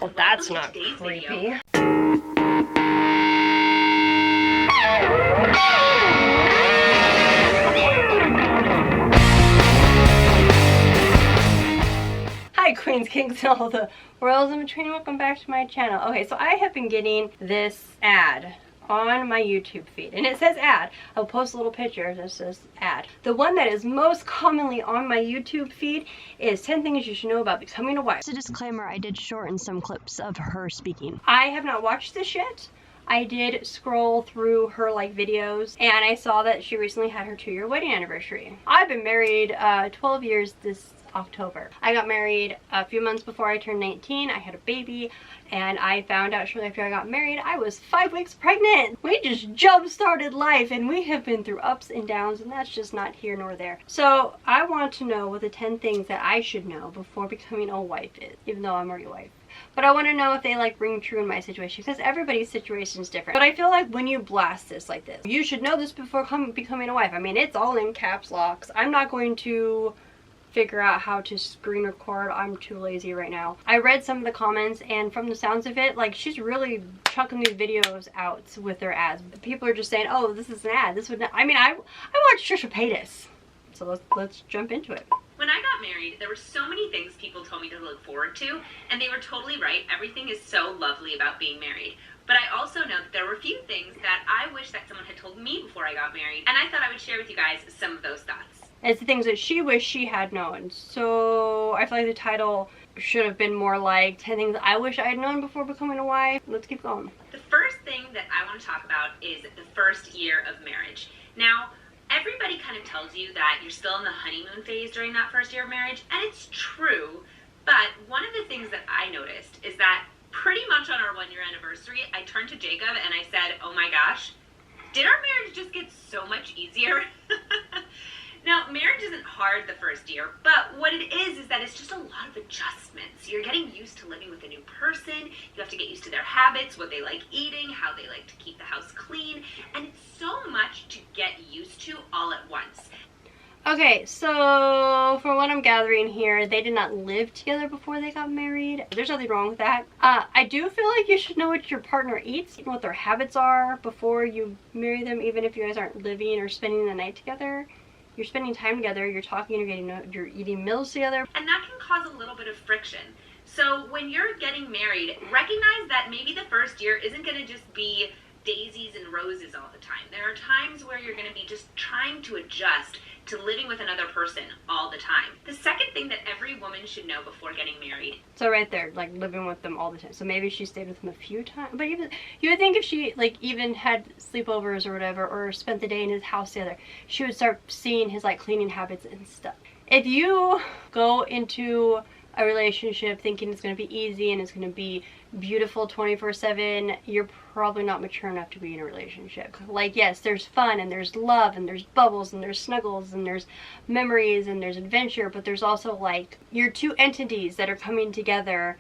Well, that's not creepy. Hi Queens, Kings, and all the worlds in between. Welcome back to my channel. Okay, so I have been getting this ad on my YouTube feed, and it says ad. I'll post a little picture that says ad. The one that is most commonly on my YouTube feed is 10 things you should know about becoming a wife. As a disclaimer, I did shorten some clips of her speaking. I have not watched this yet. I did scroll through her videos, and I saw that she recently had her 2-year wedding anniversary. I've been married 12 years this October. I got married a few months before I turned 19. I had a baby, and I found out shortly after I got married I was 5 weeks pregnant. We just jump-started life, and we have been through ups and downs, and that's just not here nor there. So I want to know what the 10 things that I should know before becoming a wife is, even though I'm already a wife. But I want to know if they ring true in my situation, because everybody's situation is different. But I feel like when you blast this like this, you should know this before becoming a wife. I mean, it's all in caps locks. I'm not going to figure out how to screen record. I'm too lazy right now. I read some of the comments, and from the sounds of it, she's really chucking these videos out with their ads. People are just saying, oh, this is an ad. This would not. I mean, I watched Trisha Paytas. So let's jump into it. When I got married, there were so many things people told me to look forward to, and they were totally right. Everything is so lovely about being married. But I also know that there were a few things that I wish that someone had told me before I got married, and I thought I would share with you guys some of those thoughts. It's the things that she wished she had known. So I feel like the title should have been more like 10 things I wish I had known before becoming a wife. Let's keep going. The first thing that I want to talk about is the first year of marriage. Now, everybody kind of tells you that you're still in the honeymoon phase during that first year of marriage, and it's true. But one of the things that I noticed is that pretty much on our 1-year anniversary, I turned to Jacob and I said, oh my gosh, did our marriage just get so much easier? Now, marriage isn't hard the first year, but what it is that it's just a lot of adjustments. You're getting used to living with a new person. You have to get used to their habits, what they like eating, how they like to keep the house clean, and it's so much to get used to all at once. Okay, so from what I'm gathering here, they did not live together before they got married. There's nothing wrong with that. I do feel like you should know what your partner eats, what their habits are before you marry them, even if you guys aren't living or spending the night together. You're spending time together, you're talking, you're eating meals together. And that can cause a little bit of friction. So when you're getting married, recognize that maybe the first year isn't going to just be daisies and roses all the time. There are times where you're going to be just trying to adjust to living with another person all the time. The second thing that every woman should know before getting married. So right there, living with them all the time. So maybe she stayed with him a few times. But even you would think if she even had sleepovers or whatever, or spent the day in his house together, she would start seeing his cleaning habits and stuff. If you go into a relationship thinking it's going to be easy and it's going to be beautiful 24/7, you're probably not mature enough to be in a relationship. Yes, there's fun and there's love and there's bubbles and there's snuggles and there's memories and there's adventure, but there's also your two entities that are coming together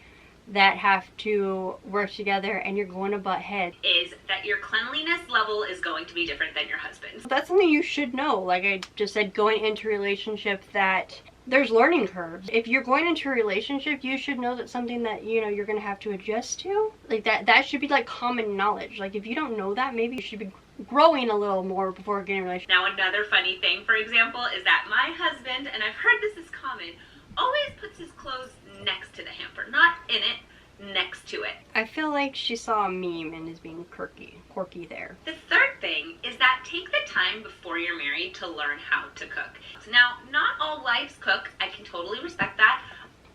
that have to work together, and you're going to butt heads. Is that your cleanliness level is going to be different than your husband's. That's something you should know. Like I just said, going into a relationship, that there's learning curves. If you're going into a relationship, you should know that's something that you're going to have to adjust to. That should be common knowledge. If you don't know that, maybe you should be growing a little more before getting a relationship. Now, another funny thing, for example, is that my husband, and I've heard this is common, always puts his clothes next to the hamper, not in it, next to it. I feel like she saw a meme and is being quirky there. The third thing is that take the time before you're married to learn how to cook. Now, not all wives cook. I can totally respect that.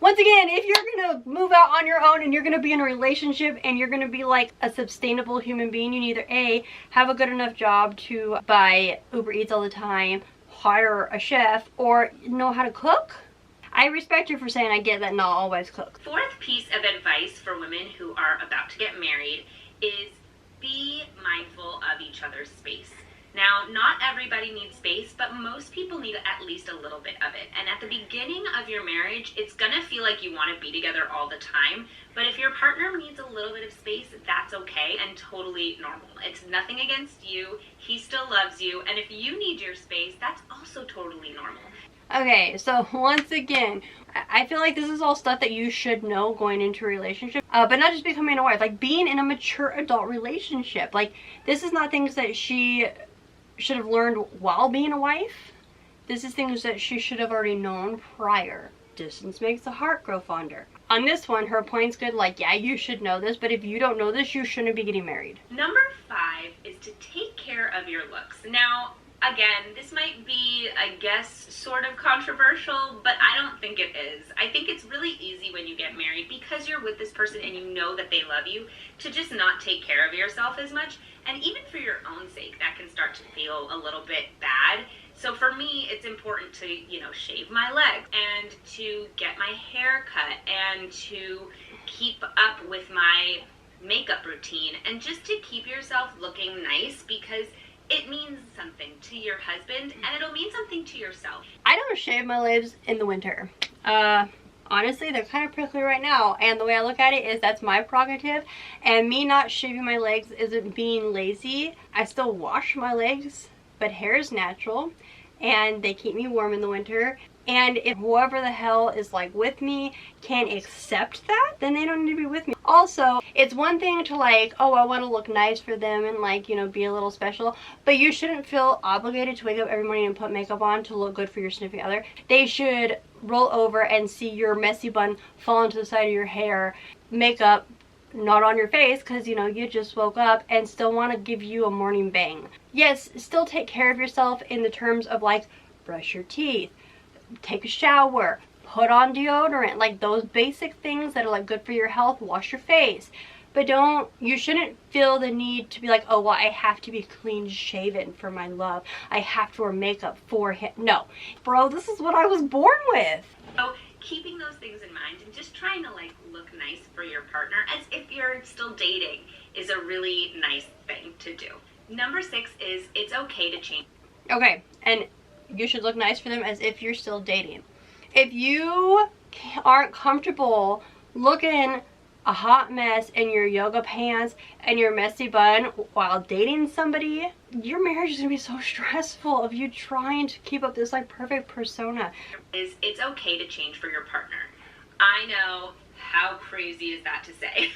Once again, if you're gonna move out on your own and you're gonna be in a relationship and you're gonna be a sustainable human being, you need either A, have a good enough job to buy Uber Eats all the time, hire a chef, or know how to cook. I respect you for saying I get that not all wives cook. Fourth piece of advice for women who are about to get married is be mindful of each other's space. Now, not everybody needs space, but most people need at least a little bit of it. And at the beginning of your marriage, it's gonna feel like you wanna be together all the time. But if your partner needs a little bit of space, that's okay and totally normal. It's nothing against you. He still loves you. And if you need your space, that's also totally normal. Okay, so once again, I feel like this is all stuff that you should know going into a relationship, but not just becoming a wife, like being in a mature adult relationship. Like, this is not things that she should have learned while being a wife. This is things that she should have already known prior. Distance makes the heart grow fonder. On this one, her point's good, like, yeah, you should know this, but if you don't know this, you shouldn't be getting married. Number 5 is to take care of your looks. Now, again, this might be, I guess, sort of controversial, but I don't think it is. I think it's really easy when you get married, because you're with this person and you know that they love you, to just not take care of yourself as much. And even for your own sake, that can start to feel a little bit bad. So for me, it's important to, shave my legs and to get my hair cut and to keep up with my makeup routine and just to keep yourself looking nice, because it means something to your husband and it'll mean something to yourself. I don't shave my legs in the winter. Honestly, they're kind of prickly right now, and the way I look at it is that's my prerogative, and me not shaving my legs isn't being lazy. I still wash my legs, but hair is natural, and they keep me warm in the winter. And if whoever the hell is like with me can accept that, then they don't need to be with me. Also, it's one thing to like, oh, I want to look nice for them and like, be a little special, but you shouldn't feel obligated to wake up every morning and put makeup on to look good for your significant other. They should roll over and see your messy bun fall into the side of your hair, makeup not on your face because you just woke up, and still want to give you a morning bang. Yes, still take care of yourself in the terms of like brush your teeth, take a shower, put on deodorant, like those basic things that are like good for your health. Wash your face, but you shouldn't feel the need to be like, oh well, I have to be clean shaven for my love, I have to wear makeup for him. No, bro, this is what I was born with. So keeping those things in mind and just trying to like look nice for your partner as if you're still dating is a really nice thing to do. Number 6 is it's okay to change. Okay, and you should look nice for them as if you're still dating. If you aren't comfortable looking a hot mess in your yoga pants and your messy bun while dating somebody, your marriage is gonna be so stressful of you trying to keep up this like perfect persona. It's okay to change for your partner. I know, how crazy is that to say?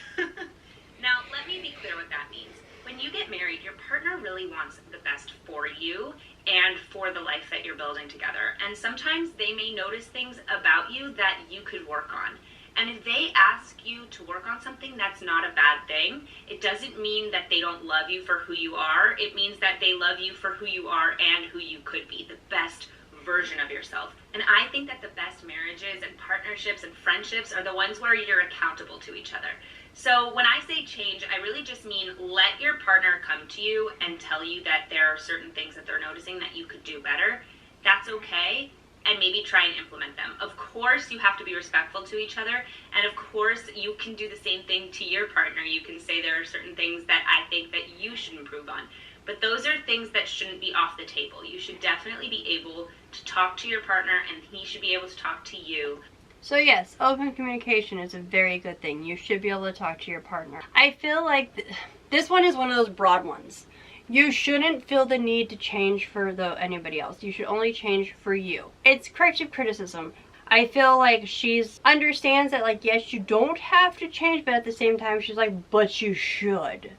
Now, let me be clear what that means. When you get married, your partner really wants the best for you and for the life that you're building together. And sometimes they may notice things about you that you could work on. And if they ask you to work on something, that's not a bad thing. It doesn't mean that they don't love you for who you are. It means that they love you for who you are and who you could be, the best version of yourself. And I think that the best marriages and partnerships and friendships are the ones where you're accountable to each other. So when I say change, I really just mean let your partner come to you and tell you that there are certain things that they're noticing that you could do better. That's okay, and maybe try and implement them. Of course, you have to be respectful to each other, and of course, you can do the same thing to your partner. You can say there are certain things that I think that you should improve on. But those are things that shouldn't be off the table. You should definitely be able to talk to your partner, and he should be able to talk to you. So yes, open communication is a very good thing. You should be able to talk to your partner. I feel like this one is one of those broad ones. You shouldn't feel the need to change for anybody else. You should only change for you. It's corrective criticism. I feel like she's understands that like, yes, you don't have to change, but at the same time she's like, but you should,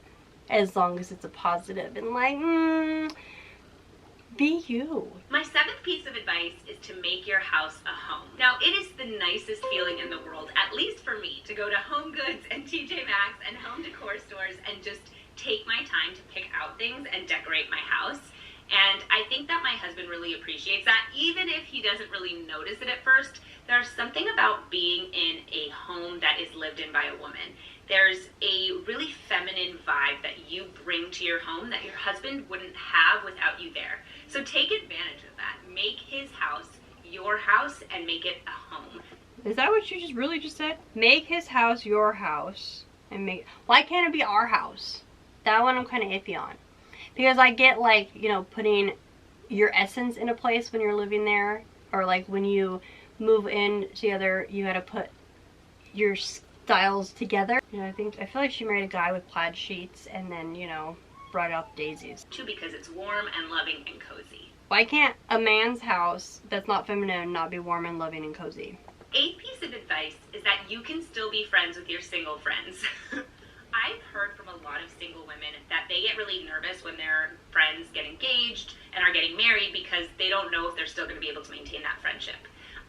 as long as it's a positive. And like, be you. My 7th piece of advice is to make your house a home. Now, it is the nicest feeling in the world, at least for me, to go to Home Goods and TJ Maxx and home decor stores and just take my time to pick out things and decorate my house. And I think that my husband really appreciates that. Even if he doesn't really notice it at first, there's something about being in a home that is lived in by a woman. There's a really feminine vibe that you bring to your home that your husband wouldn't have without you there. So take advantage of that. Make his house your house and make it a home. Is that what you just said? Make his house your house and why can't it be our house? That one I'm kind of iffy on. Because I get like, putting your essence in a place when you're living there, or like when you move in together, you gotta put your styles together. I feel like she married a guy with plaid sheets and then, brought out daisies. Too, because it's warm and loving and cozy. Why can't a man's house that's not feminine not be warm and loving and cozy? 8th piece of advice is that you can still be friends with your single friends. I've heard from a lot of single women that they get really nervous when their friends get engaged and are getting married because they don't know if they're still going to be able to maintain that friendship.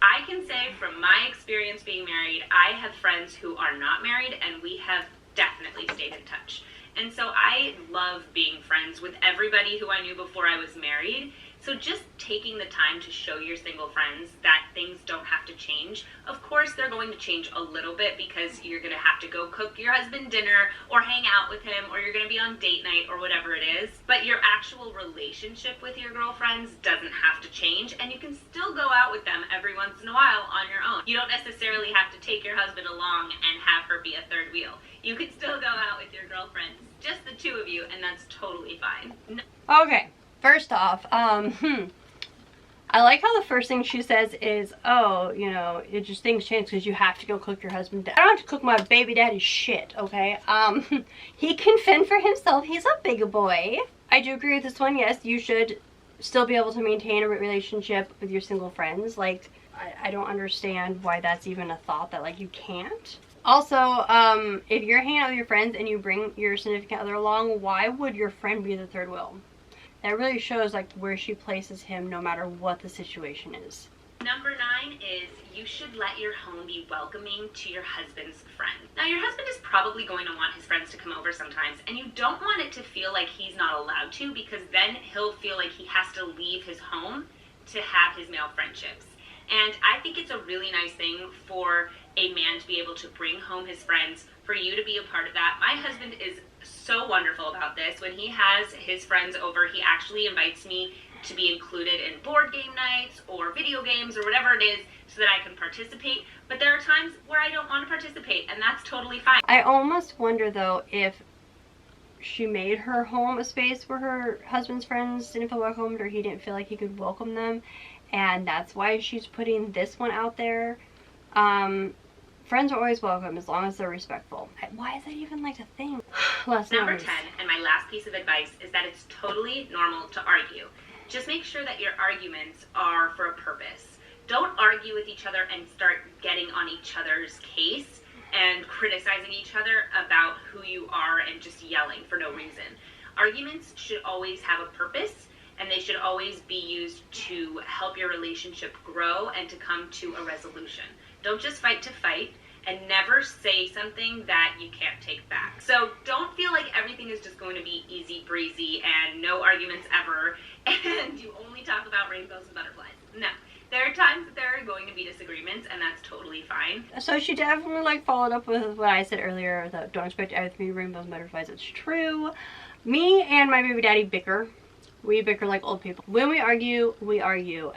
I can say from my experience being married, I have friends who are not married and we have definitely stayed in touch. And so I love being friends with everybody who I knew before I was married. So just taking the time to show your single friends that things don't have to change. Of course, they're going to change a little bit because you're going to have to go cook your husband dinner or hang out with him, or you're going to be on date night or whatever it is. But your actual relationship with your girlfriends doesn't have to change, and you can still go out with them every once in a while on your own. You don't necessarily have to take your husband along and have her be a third wheel. You can still go out with your girlfriends, just the two of you, and that's totally fine. Okay. First off, I like how the first thing she says is, oh, you know, it just things change because you have to go cook your husband. I don't have to cook my baby daddy's shit, okay? He can fend for himself. He's a big boy. I do agree with this one. Yes, you should still be able to maintain a relationship with your single friends. Like, I don't understand why that's even a thought that, like, you can't. Also, if you're hanging out with your friends and you bring your significant other along, why would your friend be the third wheel? That really shows like where she places him no matter what the situation is. Number 9 is you should let your home be welcoming to your husband's friends. Now your husband is probably going to want his friends to come over sometimes, and you don't want it to feel like he's not allowed to, because then he'll feel like he has to leave his home to have his male friendships. And I think it's a really nice thing for a man to be able to bring home his friends, for you to be a part of that. My husband is so wonderful about this. When he has his friends over, he actually invites me to be included in board game nights or video games or whatever it is so that I can participate. But there are times where I don't want to participate, and that's totally fine. I almost wonder though if she made her home a space where her husband's friends didn't feel welcomed, or he didn't feel like he could welcome them, and that's why she's putting this one out there. Friends are always welcome as long as they're respectful. Why is that even like a thing? Number 10, and my last piece of advice, is that it's totally normal to argue. Just make sure that your arguments are for a purpose. Don't argue with each other and start getting on each other's case and criticizing each other about who you are and just yelling for no reason. Arguments should always have a purpose, and they should always be used to help your relationship grow and to come to a resolution. Don't just fight to fight, and never say something that you can't take back. So don't feel like everything is just going to be easy breezy and no arguments ever, and you only talk about rainbows and butterflies. No. There are times that there are going to be disagreements, and that's totally fine. So she definitely like followed up with what I said earlier, that don't expect everything to be rainbows and butterflies. It's true. Me and my baby daddy bicker. We bicker like old people. When we argue,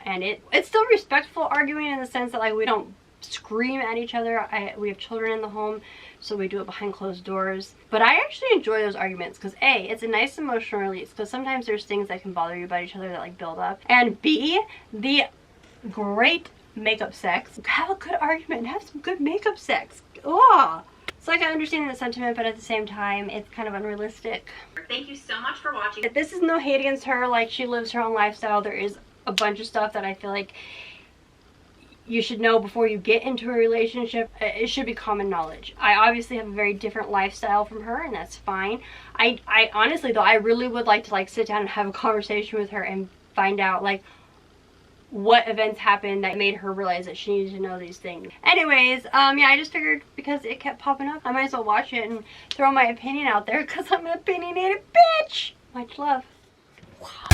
and it's still respectful arguing in the sense that like we don't scream at each other. We have children in the home, so we do it behind closed doors. But I actually enjoy those arguments because A, it's a nice emotional release, because sometimes there's things that can bother you about each other that like build up, and B, the great makeup sex. Have a good argument, have some good makeup sex. Oh, it's like I understand the sentiment, but at the same time it's kind of unrealistic. Thank you so much for watching. This is no hate against her. Like, she lives her own lifestyle. There is a bunch of stuff that I feel like you should know before you get into a relationship. It should be common knowledge. I obviously have a very different lifestyle from her, and that's fine. I honestly though, I really would like to like sit down and have a conversation with her and find out like what events happened that made her realize that she needed to know these things. Anyways, yeah, I just figured because it kept popping up, I might as well watch it and throw my opinion out there because I'm an opinionated bitch. Much love. Wow.